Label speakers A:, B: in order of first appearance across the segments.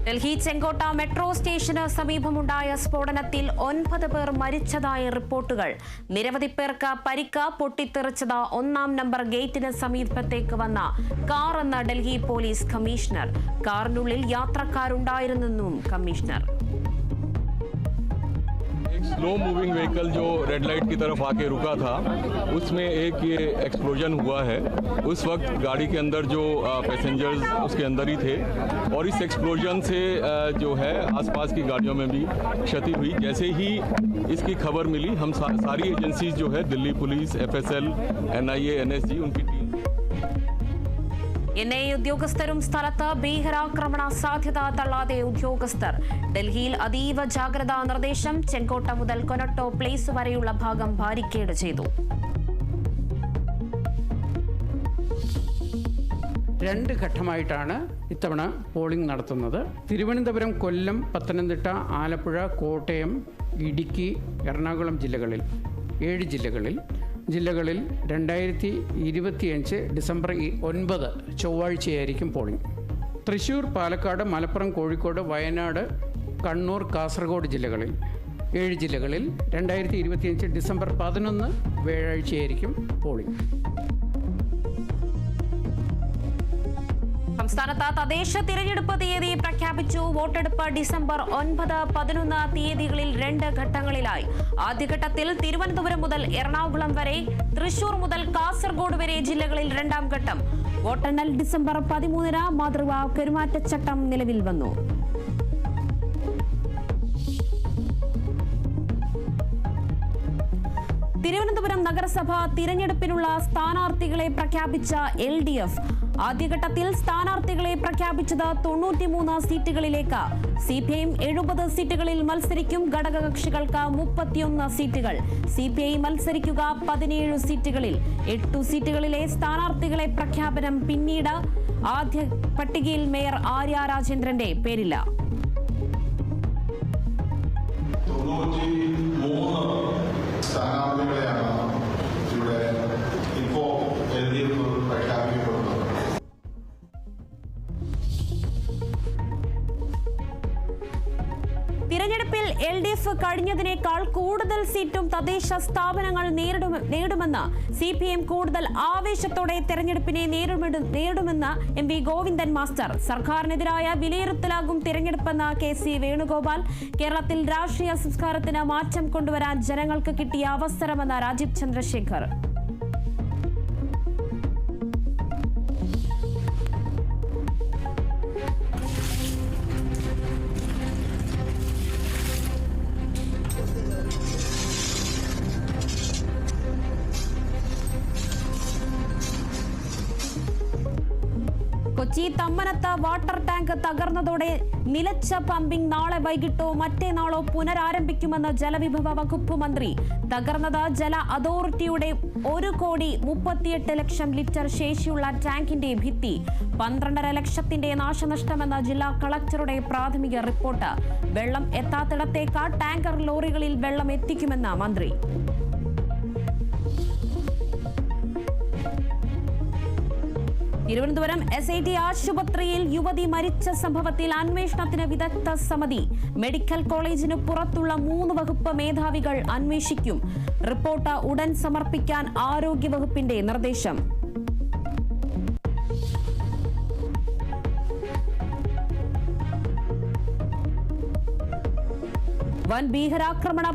A: ഡൽഹി ചെങ്കോട്ട metro സ്റ്റേഷന് സമീപമുണ്ടായ സ്ഫോടനത്തിൽ 9 പേർ മരിച്ചതായ റിപ്പോർട്ടുകൾ. നിരവധി പേർക്ക് പരിക്ക്. പൊട്ടിത്തെറിച്ചത് 1-ാം നമ്പർ ഗേറ്റിന് സമീപത്തേക്ക് വന്ന കാർ എന്ന ഡൽഹി പോലീസ് കമ്മീഷണർ. കാറിനുള്ളിൽ യാത്രക്കാരുണ്ടായിരുന്നെന്നും കമ്മീഷണർ.
B: स्लो मूविंग व्हीकल जो रेड लाइट की तरफ आके रुका था, उसमें एक ये एक्सप्लोजन हुआ है. उस वक्त गाड़ी के अंदर जो पैसेंजर्स उसके अंदर ही थे और इस एक्सप्लोजन से जो है आसपास की गाड़ियों में भी क्षति हुई. जैसे ही इसकी खबर मिली, हम सारी एजेंसीज जो है Delhi police, FSL, NIA, NSG, उनकी टीम
A: NIA ഉദ്യോഗസ്ഥരും സ്ഥലത്ത്. ഭീകരാക്രമണ സാധ്യത തള്ളാതെ ഉദ്യോഗസ്ഥർ. ഡൽഹിയിൽ അതീവ ജാഗ്രതാ നിർദ്ദേശം. ചെങ്കോട്ട മുതൽ കൊനട്ടോ പ്ലേസ് വരെയുള്ള ഭാഗം ബാരിക്കേഡ് ചെയ്തു.
C: 2 ഘട്ടമായിട്ടാണ് ഇത്തവണ പോളിംഗ് നടത്തുന്നത്. തിരുവനന്തപുരം, കൊല്ലം, പത്തനംതിട്ട, ആലപ്പുഴ, കോട്ടയം, ഇടുക്കി, എറണാകുളം ജില്ലകളിൽ 7 ജില്ലകളിൽ 2025 ഡിസംബർ 9 ചൊവ്വാഴ്ചയായിരിക്കും പോളിംഗ്. തൃശ്ശൂർ, പാലക്കാട്, മലപ്പുറം, കോഴിക്കോട്, വയനാട്, കണ്ണൂർ, കാസർഗോഡ് ജില്ലകളിൽ 7 ജില്ലകളിൽ 2025 ഡിസംബർ 11 വ്യാഴാഴ്ചയായിരിക്കും പോളിംഗ്.
A: സംസ്ഥാനത്ത് തദ്ദേശ തിരഞ്ഞെടുപ്പ് തീയതി പ്രഖ്യാപിച്ചു. വോട്ടെടുപ്പ് ഡിസംബർ 9, 11 തീയതികളിൽ 2 ഘട്ടങ്ങളിലായി. ആദ്യഘട്ടത്തിൽ തിരുവനന്തപുരം മുതൽ എറണാകുളം വരെ, തൃശൂർ മുതൽ കാസർഗോഡ് വരെ ജില്ലകളിൽ 2-ാം ഘട്ടം. വോട്ടെണ്ണൽ ഡിസംബർ 13-ന്. മാതൃകാ പെരുമാറ്റച്ചട്ടം നിലവിൽ വന്നു. തിരുവനന്തപുരം നഗരസഭ തിരഞ്ഞെടുപ്പിനുള്ള സ്ഥാനാർത്ഥികളെ പ്രഖ്യാപിച്ച LDF. ആദ്യഘട്ടത്തിൽ സ്ഥാനാർത്ഥികളെ പ്രഖ്യാപിച്ചത് 93 സീറ്റുകളിലേക്ക്. CPIM 70 സീറ്റുകളിൽ മത്സരിക്കും. ഘടകകക്ഷികൾക്ക് 31 സീറ്റുകൾ. CPI മത്സരിക്കുക 17 സീറ്റുകളിൽ. 8 സീറ്റുകളിലെ സ്ഥാനാർത്ഥികളെ പ്രഖ്യാപനം പിന്നീട്. ആദ്യ പട്ടികയിൽ മേയർ ആര്യ രാജേന്ദ്രന്റെ പേരില്ല.
D: സ്ഥാനാർത്ഥികളെയാണ് ഇവിടെ ഇപ്പോൾ LDF പ്രഖ്യാപിക്കപ്പെടുന്നത്.
A: തിരഞ്ഞെടുപ്പിൽ LDF കഴിഞ്ഞതിനേക്കാൾ കൂടുതൽ സീറ്റും തദ്ദേശ സ്ഥാപനങ്ങൾ നേടുമെന്ന് CPIM കൂടുതൽ ആവേശത്തോടെ തെരഞ്ഞെടുപ്പിനെ നേരിടുമെന്ന് MP ഗോവിന്ദൻ മാസ്റ്റർ. സർക്കാരിനെതിരായ വിലയിരുത്തലാകും തിരഞ്ഞെടുപ്പെന്ന് KC വേണുഗോപാൽ. കേരളത്തിൽ രാഷ്ട്രീയ സംസ്കാരത്തിന് മാറ്റം കൊണ്ടുവരാൻ ജനങ്ങൾക്ക് കിട്ടിയ അവസരമെന്ന് രാജീവ് ചന്ദ്രശേഖർ. കൊച്ചി തമ്മനത്ത് വാട്ടർ ടാങ്ക് തകർന്നതോടെ നിലച്ച പമ്പിംഗ് നാളെ വൈകിട്ടോ മറ്റന്നാളോ പുനരാരംഭിക്കുമെന്ന് ജലവിഭവ വകുപ്പ് മന്ത്രി. തകർന്നത് ജല അതോറിറ്റിയുടെ 1,38 ലക്ഷം ലിറ്റർ ശേഷിയുള്ള ടാങ്കിന്റെ ഭിത്തി. 12.5 ലക്ഷത്തിന്റെ നാശനഷ്ടമെന്ന് ജില്ലാ കളക്ടറുടെ പ്രാഥമിക റിപ്പോർട്ട്. വെള്ളം എത്താത്തിടത്തേക്ക് ടാങ്കർ ലോറികളിൽ വെള്ളം എത്തിക്കുമെന്ന് മന്ത്രി. തിരുവനന്തപുരം SIT ആശുപത്രിയിൽ യുവതി മരിച്ച സംഭവത്തിൽ അന്വേഷണത്തിന് വിദഗ്ധ സമിതി. മെഡിക്കൽ കോളേജിന് പുറത്തുള്ള 3 വകുപ്പ് മേധാവികൾ അന്വേഷിക്കും. റിപ്പോർട്ട് ഉടൻ സമർപ്പിക്കാൻ ആരോഗ്യവകുപ്പിന്റെ നിർദ്ദേശം. വൻ ഭീകരാക്രമണ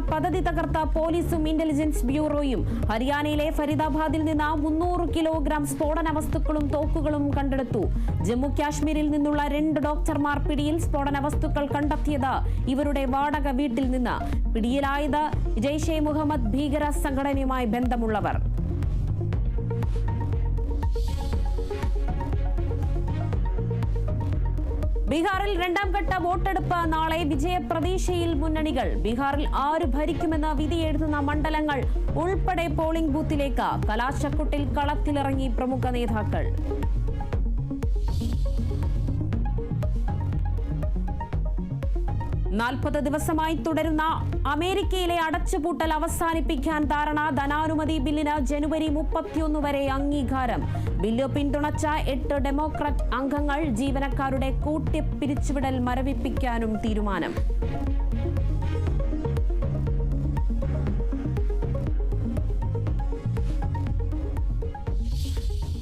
A: പദ്ധതി തകർത്ത പോലീസും ഇന്റലിജൻസ് ബ്യൂറോയും. ഹരിയാനയിലെ ഫരീദാബാദിൽ നിന്ന് 300 കിലോഗ്രാം സ്ഫോടന വസ്തുക്കളും തോക്കുകളും കണ്ടെടുത്തു. ജമ്മു കാശ്മീരിൽ നിന്നുള്ള 2 ഡോക്ടർമാർ പിടിയിൽ. സ്ഫോടന വസ്തുക്കൾ കണ്ടെത്തിയത് ഇവരുടെ വാടക വീട്ടിൽ നിന്ന്. പിടിയിലായത് ജയ്ഷെ മുഹമ്മദ് ഭീകര സംഘടനയുമായി ബന്ധമുള്ളവർ. ബീഹാറിൽ 2-ാം ഘട്ട വോട്ടെടുപ്പ് നാളെ. വിജയപ്രതീക്ഷയിൽ മുന്നണികൾ. ബീഹാറിൽ ആര് ഭരിക്കുമെന്ന് വിധിയെഴുതുന്ന മണ്ഡലങ്ങൾ ഉൾപ്പെടെ പോളിംഗ് ബൂത്തിലേക്ക്. കലാശക്കൊട്ടിൽ കളത്തിലിറങ്ങി പ്രമുഖ നേതാക്കൾ. 40 ദിവസമായി തുടരുന്ന അമേരിക്കയിലെ അടച്ചുപൂട്ടൽ അവസാനിപ്പിക്കാൻ ധാരണ. ധനാനുമതി ബില്ലിന് ജനുവരി 31 വരെ അംഗീകാരം. ബില്ല് പിന്തുണച്ച 8 ഡെമോക്രാറ്റ് അംഗങ്ങൾ ജീവനക്കാരുടെ കൂട്ടിപ്പിരിച്ചുവിടൽ മരവിപ്പിക്കാനും തീരുമാനം.